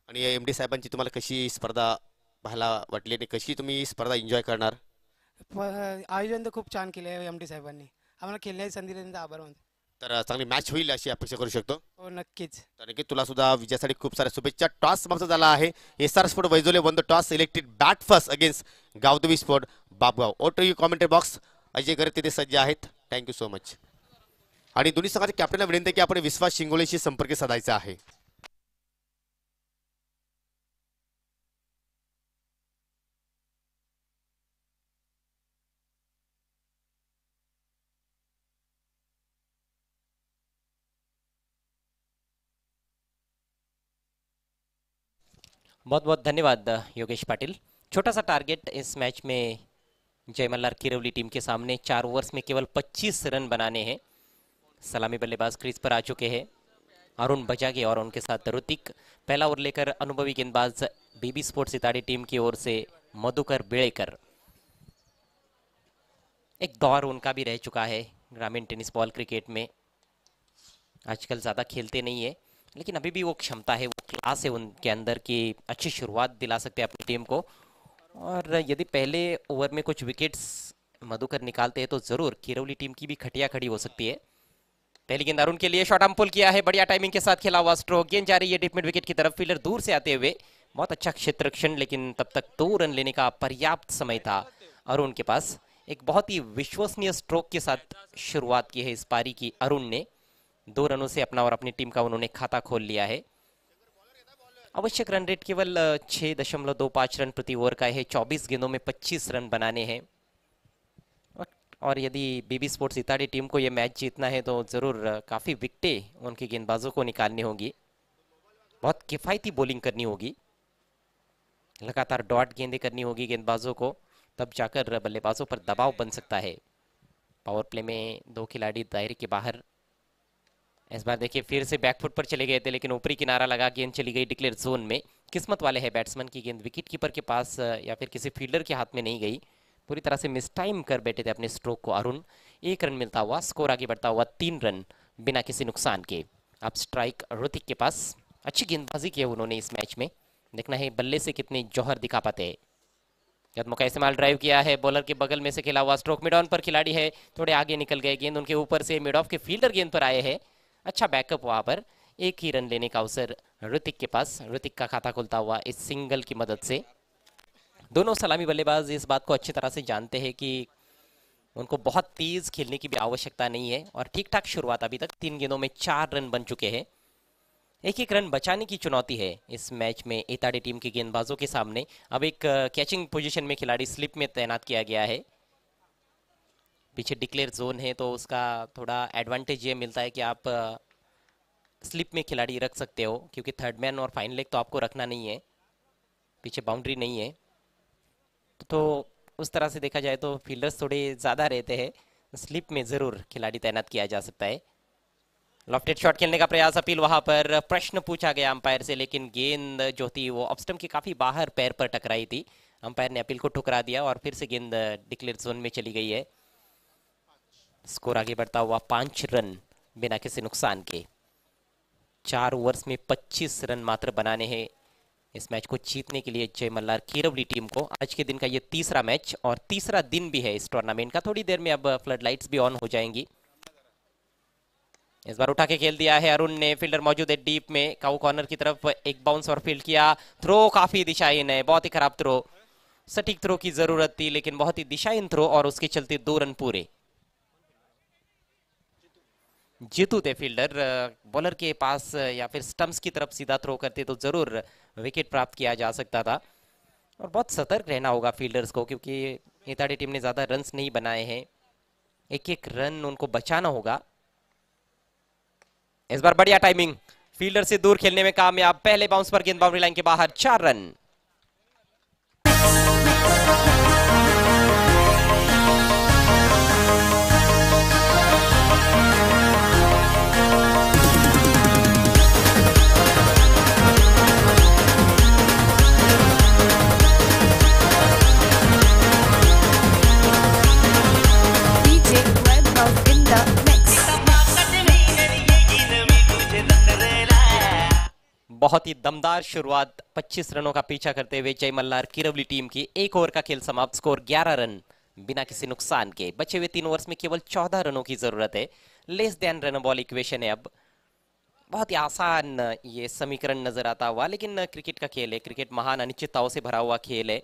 आणि MD साहेबांची तुम्हाला कशी स्पर्धा पाहायला वाटली आणि कशी तुम्ही स्पर्धा एन्जॉय करणार? आयोजन तर खूप छान केले आहे MD साहेबांनी, आम्हाला खेळण्याची संधी दिल्यानंतर आभार मानतो. तर चांगली मॅच होईल अशी अपेक्षा करू शकतो. हो नक्कीच. तर नक्की तुला सुद्धा विजयासाठी खूप साऱ्या शुभेच्छा. टॉस समाप्त झाला आहे. SR sport Vaijole won the toss, selected bat first against Gavdevi sport Bapgaon. Over to commentary box. Ajay Gare तिथे सज्ज आहेत. Thank you so much. आणि दोन्ही संघाच्या कॅप्टनला विनंती की आपण विश्वास शिंगोलेशी संपर्क साधायचा आहे. बहुत बहुत धन्यवाद योगेश पाटिल. छोटा सा टारगेट इस मैच में जय मल्हार किरवली टीम के सामने 4 ओवर्स में केवल 25 रन बनाने हैं. सलामी बल्लेबाज क्रीज पर आ चुके हैं अरुण बजागे और उनके साथ ऋतिक. पहला ओवर लेकर अनुभवी गेंदबाज BB स्पोर्ट्स इताड़ी टीम की ओर से मधुकर बेड़ेकर. एक दौर उनका भी रह चुका है ग्रामीण टेनिस बॉल क्रिकेट में. आजकल ज़्यादा खेलते नहीं है लेकिन अभी भी वो क्षमता है, वो क्लास है उनके अंदर की अच्छी शुरुआत दिला सकते हैं अपनी टीम को. और यदि पहले ओवर में कुछ विकेट्स मधुकर निकालते हैं तो ज़रूर किरवली टीम की भी खटिया खड़ी हो सकती है. पहली गेंद अरुण के लिए, शॉट आर्म पुल किया है, बढ़िया टाइमिंग के साथ खेला हुआ स्ट्रोक. गेंद जा रही है डीप मिड विकेट की तरफ, फील्डर दूर से आते हुए. बहुत अच्छा क्षेत्ररक्षण, लेकिन तब तक 2 रन लेने का पर्याप्त समय था अरुण के पास. एक बहुत ही विश्वसनीय स्ट्रोक के साथ शुरुआत की है इस पारी की अरुण ने. 2 रनों से अपना और अपनी टीम का उन्होंने खाता खोल लिया है. आवश्यक रन रेट केवल 6.25 रन प्रति ओवर का है. 24 गेंदों में 25 रन बनाने हैं. और यदि BB स्पोर्ट्स इताड़ी टीम को ये मैच जीतना है तो ज़रूर काफ़ी विकेटें उनके गेंदबाजों को निकालनी होगी. बहुत किफ़ायती बॉलिंग करनी होगी, लगातार डॉट गेंदें करनी होगी गेंदबाजों को, तब जाकर बल्लेबाजों पर दबाव बन सकता है. पावर प्ले में 2 खिलाड़ी दायरे के बाहर. इस बार देखिए फिर से बैकफुट पर चले गए थे लेकिन ऊपरी किनारा लगा, गेंद चली गई डिक्लेयर जोन में. किस्मत वाले है बैट्समैन की गेंद विकेट कीपर के पास या फिर किसी फील्डर के हाथ में नहीं गई. पूरी तरह से मिस टाइम कर बैठे थे अपने स्ट्रोक को अरुण. 1 रन मिलता हुआ, स्कोर आगे बढ़ता हुआ 3 रन बिना किसी नुकसान के. अब स्ट्राइक ऋतिक के पास. अच्छी गेंदबाजी की है उन्होंने इस मैच में. देखना है बल्ले से कितने जौहर दिखा पाते हैं. कदमों का इस्तेमाल ड्राइव किया है, बॉलर के बगल में से खेला हुआ स्ट्रोक. मिड ऑन पर खिलाड़ी है, थोड़े आगे निकल गए, गेंद उनके ऊपर से मिड ऑफ के फील्डर गेंद पर आए हैं. अच्छा बैकअप वहां पर. 1 ही रन लेने का अवसर ऋतिक के पास. ऋतिक का खाता खुलता हुआ इस सिंगल की मदद से. दोनों सलामी बल्लेबाज इस बात को अच्छी तरह से जानते हैं कि उनको बहुत तेज खेलने की भी आवश्यकता नहीं है और ठीक ठाक शुरुआत। अभी तक 3 गेंदों में 4 रन बन चुके हैं। एक एक रन बचाने की चुनौती है इस मैच में एताड़े टीम के गेंदबाजों के सामने। अब एक कैचिंग पोजीशन में खिलाड़ी स्लिप में तैनात किया गया है। पीछे डिक्लेयर जोन है तो उसका थोड़ा एडवांटेज ये मिलता है कि आप स्लिप में खिलाड़ी रख सकते हो, क्योंकि थर्ड मैन और फाइन लेग तो आपको रखना नहीं है, पीछे बाउंड्री नहीं है। तो उस तरह से देखा जाए तो फील्डर्स थोड़े ज़्यादा रहते हैं, स्लिप में ज़रूर खिलाड़ी तैनात किया जा सकता है। लॉफ्टेड शॉट खेलने का प्रयास, अपील, वहां पर प्रश्न पूछा गया अंपायर से, लेकिन गेंद जो थी वो ऑफ स्टंप के काफ़ी बाहर पैर पर टकराई थी। अंपायर ने अपील को ठुकरा दिया और फिर से गेंद डिक्लेयर जोन में चली गई है। स्कोर आगे बढ़ता हुआ 5 रन बिना किसी नुकसान के। 4 ओवर्स में 25 रन मात्र बनाने हैं इस मैच को जीतने के लिए जय मल्हार कीरवली टीम को। आज के दिन का ये तीसरा मैच और तीसरा दिन भी है इस टूर्नामेंट का। थोड़ी देर में अब फ्लड लाइट्स भी ऑन हो जाएंगी। इस बार उठा के खेल दिया है अरुण ने, फील्डर मौजूद है डीप में, काउ कॉर्नर की तरफ एक बाउंस और फील्ड किया। थ्रो काफी दिशाहीन है, बहुत ही खराब थ्रो, सटीक थ्रो की जरूरत थी लेकिन बहुत ही दिशाहीन थ्रो और उसके चलते 2 रन पूरे। जीतू थे फील्डर, बॉलर के पास या फिर स्टंप्स की तरफ सीधा थ्रो करते तो जरूर विकेट प्राप्त किया जा सकता था। और बहुत सतर्क रहना होगा फील्डर्स को, क्योंकि एताड़ी टीम ने ज्यादा रन्स नहीं बनाए हैं, एक एक रन उनको बचाना होगा। इस बार बढ़िया टाइमिंग, फील्डर से दूर खेलने में कामयाब, पहले बाउंस पर गेंद बाउंड्री लाइन के बाहर, 4 रन। बहुत ही दमदार शुरुआत 25 रनों का पीछा करते हुए जय मल्हार कीरवली टीम की। 1 ओवर का खेल समाप्त, स्कोर 11 रन बिना किसी नुकसान के। बचे हुए 3 ओवर्स में केवल 14 रनों की जरूरत है। लेस देन रन बॉल इक्वेशन है। अब बहुत ही आसान ये समीकरण नजर आता हुआ, लेकिन क्रिकेट का खेल है, क्रिकेट महान अनिश्चितताओं से भरा हुआ खेल है।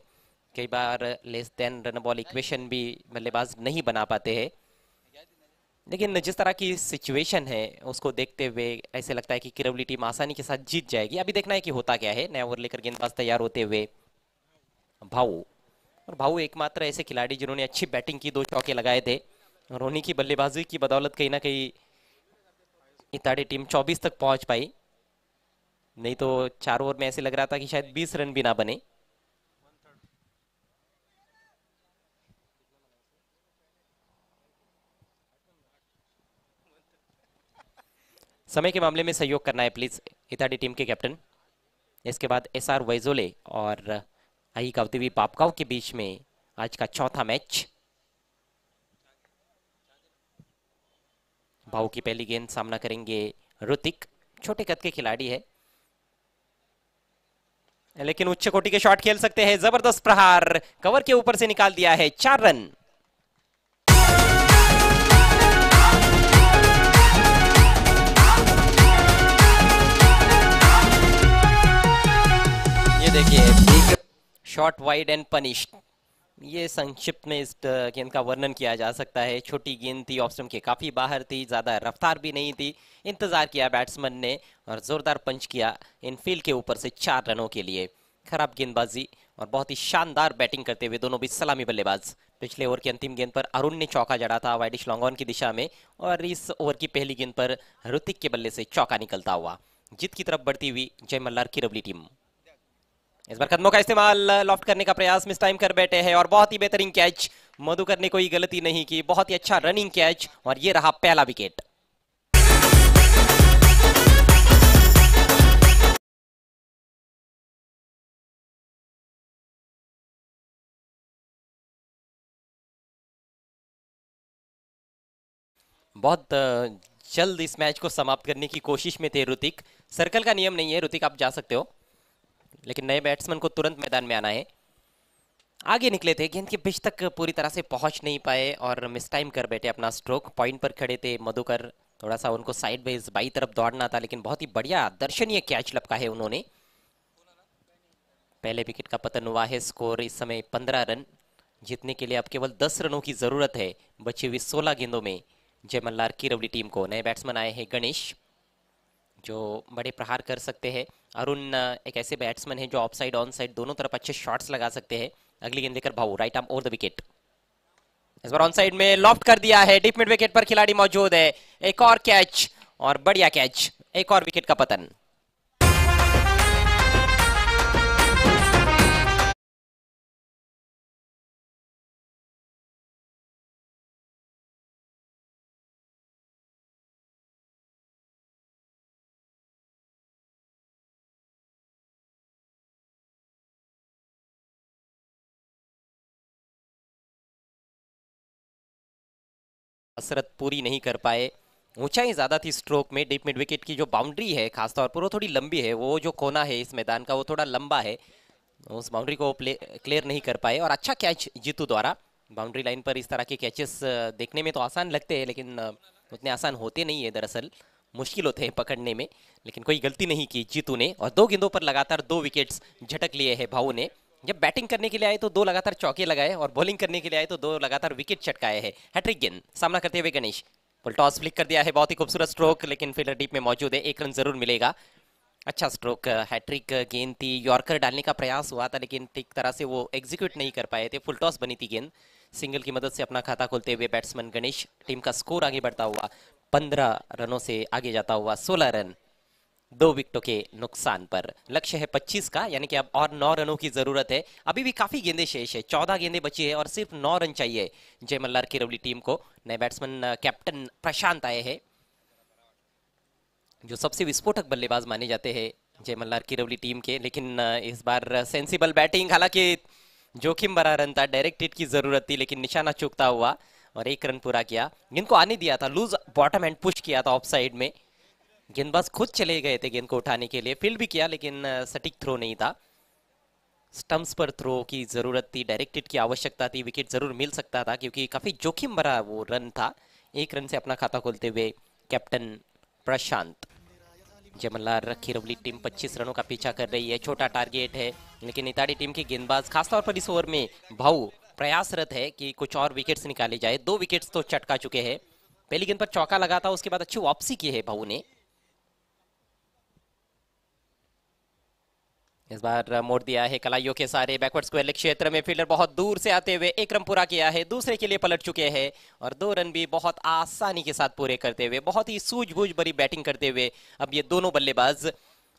कई बार less than run ball equation भी बल्लेबाज नहीं बना पाते हैं, लेकिन जिस तरह की सिचुएशन है उसको देखते हुए ऐसे लगता है कि कीरवली टीम आसानी के साथ जीत जाएगी। अभी देखना है कि होता क्या है। नया ओवर लेकर गेंदबाज तैयार होते हुए भाऊ, और भाऊ एकमात्र ऐसे खिलाड़ी जिन्होंने अच्छी बैटिंग की, 2 चौके लगाए थे और उन्हीं की बल्लेबाजी की बदौलत कहीं ना कहीं इताड़ी टीम 24 तक पहुंच पाई, नहीं तो 4 ओवर में ऐसे लग रहा था कि शायद 20 रन भी ना बने। समय के मामले में सहयोग करना है प्लीज इताड़ी टीम के कैप्टन। इसके बाद एसआर वैजोले और आई कावदेवी बापगांव के बीच में आज का चौथा मैच। भाऊ की पहली गेंद, सामना करेंगे ऋतिक, छोटे कद के खिलाड़ी है लेकिन उच्च कोटि के शॉट खेल सकते हैं। जबरदस्त प्रहार, कवर के ऊपर से निकाल दिया है, 4 रन। देखिए, big shot wide end punished, ये संक्षिप्त में इस गेंद का वर्णन किया जा सकता है। छोटी गेंद थी, ऑफ स्टंप के काफी बाहर थी, ज्यादा रफ्तार भी नहीं थी। इंतजार किया बैट्समैन ने और जोरदार पंच किया इनफील्ड के ऊपर से 4 रनों के लिए। खराब गेंदबाजी और बहुत ही शानदार बैटिंग करते हुए दोनों भी सलामी बल्लेबाज। पिछले ओवर की अंतिम गेंद पर अरुण ने चौका जड़ा था वाइडिश लॉन्ग ऑन की दिशा में, और इस ओवर की पहली गेंद पर ऋतिक के बल्ले से चौका निकलता हुआ। जीत की तरफ बढ़ती हुई जय मल्हार कीरवली टीम। इस बार कदमों का इस्तेमाल, लॉफ्ट करने का प्रयास मिस टाइम कर बैठे हैं और बहुत ही बेहतरीन कैच। मधुकर ने कोई गलती नहीं की, बहुत ही अच्छा रनिंग कैच और ये रहा पहला विकेट। बहुत जल्द इस मैच को समाप्त करने की कोशिश में थे ऋतिक। सर्कल का नियम नहीं है ऋतिक, आप जा सकते हो, लेकिन नए बैट्समैन को तुरंत मैदान में आना है। आगे निकले थे, गेंद के पिच तक पूरी तरह से पहुंच नहीं पाए और मिस टाइम कर बैठे अपना स्ट्रोक। पॉइंट पर खड़े थे मधुकर, थोड़ा सा उनको साइड वेज बाई तरफ दौड़ना था, लेकिन बहुत ही बढ़िया दर्शनीय कैच लपका है उन्होंने। पहले विकेट का पतन हुआ है, स्कोर इस समय 15 रन जीतने के लिए अब केवल 10 रनों की जरूरत है बची हुई 16 गेंदों में जय मल्हार किरवली टीम को। नए बैट्समैन आए हैं गणेश, जो बड़े प्रहार कर सकते हैं। अरुण एक ऐसे बैट्समैन है जो ऑफ साइड ऑन साइड दोनों तरफ अच्छे शॉट्स लगा सकते हैं। अगली गेंद लेकर भाऊ, right arm over the wicket. Is bar on side में लॉफ्ट कर दिया है, डीप मिड विकेट पर खिलाड़ी मौजूद है। एक और कैच और बढ़िया कैच, एक और विकेट का पतन। कसरत पूरी नहीं कर पाए, ऊंचाई ज्यादा थी स्ट्रोक में। डीप मिड विकेट की जो बाउंड्री है खासतौर पर वो थोड़ी लंबी है, वो जो कोना है इस मैदान का वो थोड़ा लंबा है, उस बाउंड्री को क्लियर नहीं कर पाए। और अच्छा कैच जीतू द्वारा। बाउंड्री लाइन पर इस तरह के कैचेस देखने में तो आसान लगते हैं, लेकिन उतने आसान होते नहीं है, दरअसल मुश्किल होते हैं पकड़ने में। लेकिन कोई गलती नहीं की जीतू ने, और 2 गेंदों पर लगातार 2 विकेट्स झटक लिए हैं भाऊ ने। जब बैटिंग करने के लिए आए तो 2 लगातार चौके लगाए, और बॉलिंग करने के लिए आए तो 2 लगातार विकेट चटकाए हैं। हैट्रिक गेंद सामना करते हुए गणेश, फुल टॉस फ्लिक कर दिया है, बहुत ही खूबसूरत स्ट्रोक, लेकिन फील्डर डीप में मौजूद है, 1 रन जरूर मिलेगा। अच्छा स्ट्रोक, हैट्रिक गेंद थी, यॉर्कर डालने का प्रयास हुआ था लेकिन ठीक तरह से वो एग्जीक्यूट नहीं कर पाए थे। फुल टॉस बनी थी गेंद, सिंगल की मदद से अपना खाता खोलते हुए बैट्समैन गणेश, टीम का स्कोर आगे बढ़ता हुआ 15 रनों से आगे जाता हुआ 16 रन 2 विकेटों के नुकसान पर। लक्ष्य है 25 का, यानी कि अब और 9 रनों की जरूरत है। अभी भी काफी गेंदें शेष है, 14 गेंदें बची है और सिर्फ 9 रन चाहिए जय मल्हार किरवली टीम को। नए बैट्समैन कैप्टन प्रशांत आए हैं, जो सबसे विस्फोटक बल्लेबाज माने जाते हैं जय मल्हार किरवली टीम के। लेकिन इस बार सेंसिबल बैटिंग, हालांकि जोखिम भरा रन था, डायरेक्ट हिट की जरूरत थी, लेकिन निशाना चूकता हुआ और 1 रन पूरा किया। गेंद को आने दिया था, लूज बॉटम हैंड पुश किया था ऑफ साइड में, गेंदबाज खुद चले गए थे गेंद को उठाने के लिए, फील्ड भी किया लेकिन सटीक थ्रो नहीं था। स्टंप्स पर थ्रो की जरूरत थी, डायरेक्ट हिट की आवश्यकता थी, विकेट जरूर मिल सकता था क्योंकि काफी जोखिम भरा वो रन था। 1 रन से अपना खाता खोलते हुए कैप्टन प्रशांत। जय मल्हार किरवली टीम 25 रनों का पीछा कर रही है, छोटा टारगेट है, लेकिन इताड़ी टीम की गेंदबाज खासतौर पर इस ओवर में भाऊ प्रयासरत है कि कुछ और विकेट्स निकाले जाए। 2 विकेट्स तो चटका चुके हैं, पहली गेंद पर चौका लगा था, उसके बाद अच्छी वापसी की है भाऊ ने। इस बार मोड़ दिया है कलाइयों के सारे, बैकवर्ड स्क्वायर लेग क्षेत्र में फील्डर बहुत दूर से आते हुए 1 रन पूरा किया है, दूसरे के लिए पलट चुके हैं और 2 रन भी बहुत आसानी के साथ पूरे करते हुए, बहुत ही सूझबूझ भरी बैटिंग करते हुए अब ये दोनों बल्लेबाज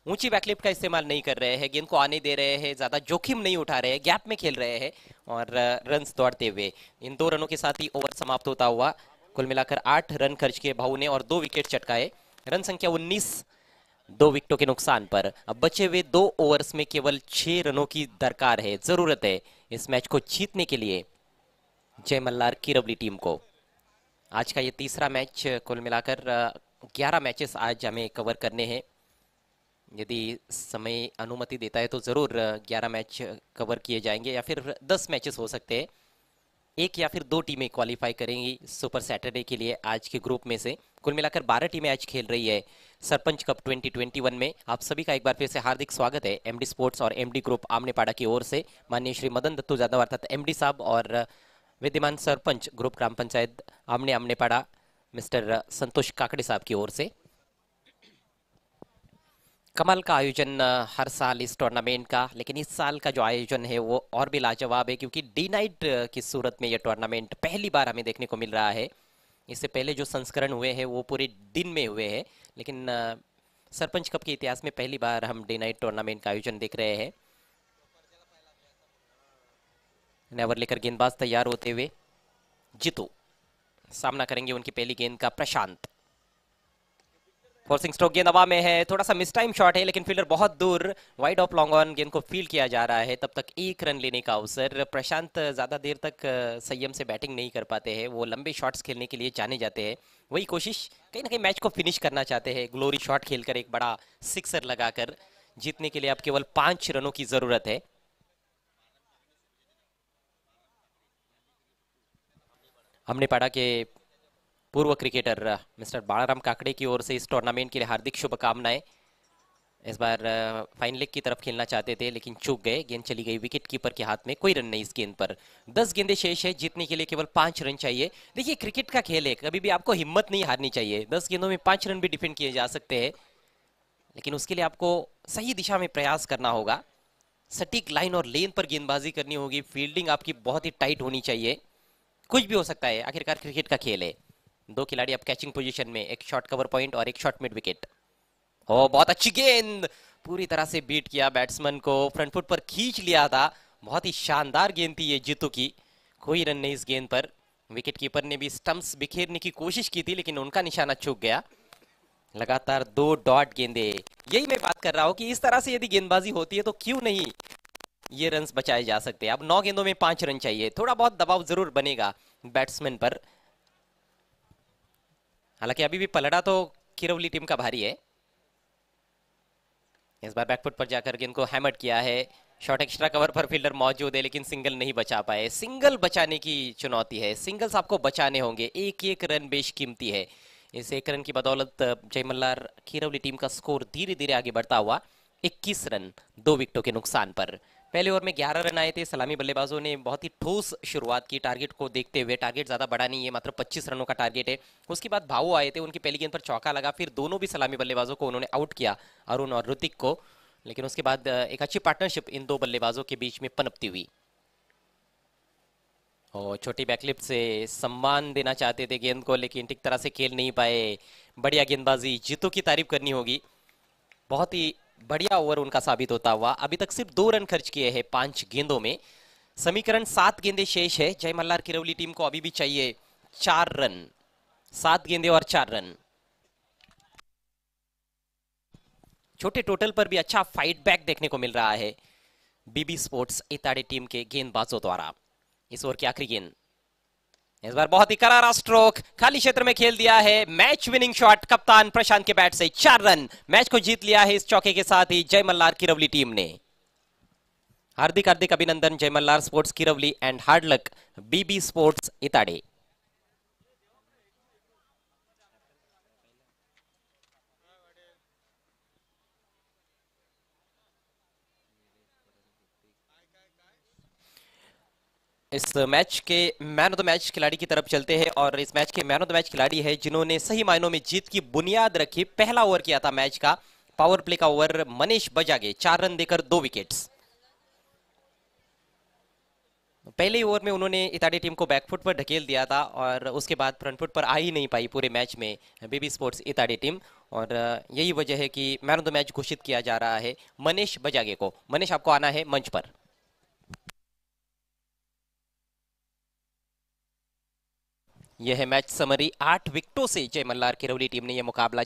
ऊंची बैकलिफ्ट का इस्तेमाल नहीं कर रहे हैं, गेंद को आने दे रहे हैं, ज्यादा जोखिम नहीं उठा रहे हैं, गैप में खेल रहे हैं और रन्स दौड़ते हुए इन 2 रनों के साथ ही ओवर समाप्त होता हुआ कुल मिलाकर 8 रन खर्च किए भाऊ ने और 2 विकेट चटकाए। रन संख्या 19, 2 विकेटों के नुकसान पर। अब बचे हुए 2 ओवर्स में केवल 6 रनों की दरकार है, जरूरत है इस मैच को जीतने के लिए जय मल्हार किरवली टीम को। आज का ये तीसरा मैच, कुल मिलाकर 11 मैचेस आज हमें कवर करने हैं। यदि समय अनुमति देता है तो जरूर 11 मैच कवर किए जाएंगे, या फिर 10 मैचेस हो सकते हैं। 1 या फिर 2 टीमें क्वालिफाई करेंगी सुपर सैटरडे के लिए आज के ग्रुप में से। कुल मिलाकर 12 टीमें आज खेल रही है सरपंच कप 2021 में। आप सभी का एक बार फिर से हार्दिक स्वागत है एमडी स्पोर्ट्स और एमडी ग्रुप आमनेपाड़ा की ओर से। माननीय श्री मदन दत्तू यादव अर्थात एमडी साहब और विद्यमान सरपंच ग्रुप ग्राम पंचायत आमनेपाड़ा मिस्टर संतोष काकड़े साहब की ओर से। कमाल का आयोजन हर साल इस टूर्नामेंट का, लेकिन इस साल का जो आयोजन है वो और भी लाजवाब है क्योंकि डे नाइट की सूरत में यह टूर्नामेंट पहली बार हमें देखने को मिल रहा है। इससे पहले जो संस्करण हुए हैं वो पूरे दिन में हुए हैं, लेकिन सरपंच कप के इतिहास में पहली बार हम डे नाइट टूर्नामेंट का आयोजन देख रहे हैं। नेवर लेकर गेंदबाज तैयार होते हुए जीतू, सामना करेंगे उनकी पहली गेंद का प्रशांत। फोर्सिंग स्ट्रोक गेंद हवा में है, थोड़ा सा मिस टाइम शॉट है लेकिन फील्डर बहुत दूर, वाइड ऑफ लॉन्ग ऑन, गेंद को फील्ड किया जा रहा है। तब तक 1 रन लेने का अवसर। प्रशांत ज्यादा देर तक संयम से बैटिंग नहीं कर पाते हैं, वो लंबे शॉट्स खेलने के लिए जाने जाते हैं। वही कोशिश कहीं ना कहीं मैच को फिनिश करना चाहते हैं, ग्लोरी शॉट खेलकर एक बड़ा सिक्सर लगाकर। जीतने के लिए अब केवल 5 रनों की जरूरत है। आमनेपाड़ा के पूर्व क्रिकेटर मिस्टर बालाराम काकड़े की ओर से इस टूर्नामेंट के लिए हार्दिक शुभकामनाएं। इस बार फाइन लेग की तरफ खेलना चाहते थे लेकिन चूक गए, गेंद चली गई विकेट कीपर के हाथ में। कोई रन नहीं इस गेंद पर। 10 गेंदें शेष है, जीतने के लिए केवल 5 रन चाहिए। देखिए क्रिकेट का खेल है, कभी भी आपको हिम्मत नहीं हारनी चाहिए। 10 गेंदों में 5 रन भी डिफेंड किए जा सकते हैं, लेकिन उसके लिए आपको सही दिशा में प्रयास करना होगा। सटीक लाइन और लेन पर गेंदबाजी करनी होगी। फील्डिंग आपकी बहुत ही टाइट होनी चाहिए। कुछ भी हो सकता है, आखिरकार क्रिकेट का खेल है। 2 खिलाड़ी अब कैचिंग पोजीशन में, एक शॉर्ट कवर पॉइंट और एक शॉर्ट मिड विकेट। ओ बहुत अच्छी गेंद, पूरी तरह से बीट किया बैट्समैन को, फ्रंट फुट पर खींच लिया था। बहुत ही शानदार गेंद थी ये जीतू की। कोई रन नहीं इस गेंद पर। विकेट कीपर ने भी स्टंप्स बिखेरने की कोशिश की थी लेकिन उनका निशाना चूक गया। लगातार 2 डॉट गेंदे। यही मैं बात कर रहा हूं कि इस तरह से यदि गेंदबाजी होती है तो क्यों नहीं ये रन्स बचाए जा सकते हैं। अब 9 गेंदों में 5 रन चाहिए, थोड़ा बहुत दबाव जरूर बनेगा बैट्समैन पर। हालांकि अभी भी पलड़ा तो किरवली टीम का भारी है। इस बार बैकफुट पर जाकर गेंद को हैमर किया है। शॉर्ट एक्स्ट्रा कवर पर फील्डर मौजूद है लेकिन सिंगल नहीं बचा पाए। सिंगल बचाने की चुनौती है, सिंगल्स आपको बचाने होंगे। एक एक रन बेशकीमती है। इस 1 रन की बदौलत जय मल्हार खीरवली टीम का स्कोर धीरे धीरे आगे बढ़ता हुआ 21 रन 2 विकेटों के नुकसान पर। पहले ओवर में 11 रन आए थे। सलामी बल्लेबाजों ने बहुत ही ठोस शुरुआत की टारगेट को देखते हुए। टारगेट ज्यादा बड़ा नहीं है, मात्र 25 रनों का टारगेट है। उसके बाद भावो आए थे, उनकी पहली गेंद पर चौका लगा, फिर दोनों भी सलामी बल्लेबाजों को उन्होंने आउट किया, अरुण और ऋतिक को। लेकिन उसके बाद एक अच्छी पार्टनरशिप इन 2 बल्लेबाजों के बीच में पनपती हुई। और छोटी बैकलिप से सम्मान देना चाहते थे गेंद को, लेकिन ठीक तरह से खेल नहीं पाए। बढ़िया गेंदबाजी, जीतू की तारीफ करनी होगी। बहुत ही बढ़िया ओवर उनका साबित होता हुआ। अभी तक सिर्फ 2 रन खर्च किए हैं 5 गेंदों में। समीकरण 7 गेंदे शेष है। जय मल्हार किरवली टीम को अभी भी चाहिए 4 रन। 7 गेंदे और 4 रन। छोटे टोटल पर भी अच्छा फाइट बैक देखने को मिल रहा है बीबी स्पोर्ट्स इताड़े टीम के गेंदबाजों द्वारा। इस ओवर की आखिरी गेंद, इस बार बहुत ही करारा स्ट्रोक, खाली क्षेत्र में खेल दिया है। मैच विनिंग शॉट कप्तान प्रशांत के बैट से 4 रन। मैच को जीत लिया है इस चौके के साथ ही जय मल्हार किरवली टीम ने। हार्दिक हार्दिक अभिनंदन Jai Malhar sports Kirwali and hard luck BB sports Itade. इस मैच के मैन ऑफ द मैच खिलाड़ी की तरफ चलते हैं और इस मैच के मैन ऑफ द मैच खिलाड़ी है जिन्होंने सही मायनों में जीत की बुनियाद रखी। पहला ओवर किया था मैच का, पावर प्ले का ओवर, मनीष बजागे, 4 रन देकर 2 विकेट्स। पहले ओवर में उन्होंने इताड़ी टीम को बैकफुट पर ढकेल दिया था और उसके बाद फ्रंट फुट पर आ ही नहीं पाई पूरे मैच में बीबी स्पोर्ट्स इताड़ी टीम। और यही वजह है कि मैन ऑफ द मैच घोषित किया जा रहा है मनीष बजागे को। मनीष, आपको आना है मंच पर। यह है मैच समरी। 8 विकेटों से जय मल्हार किरवली टीम ने यह मुकाबला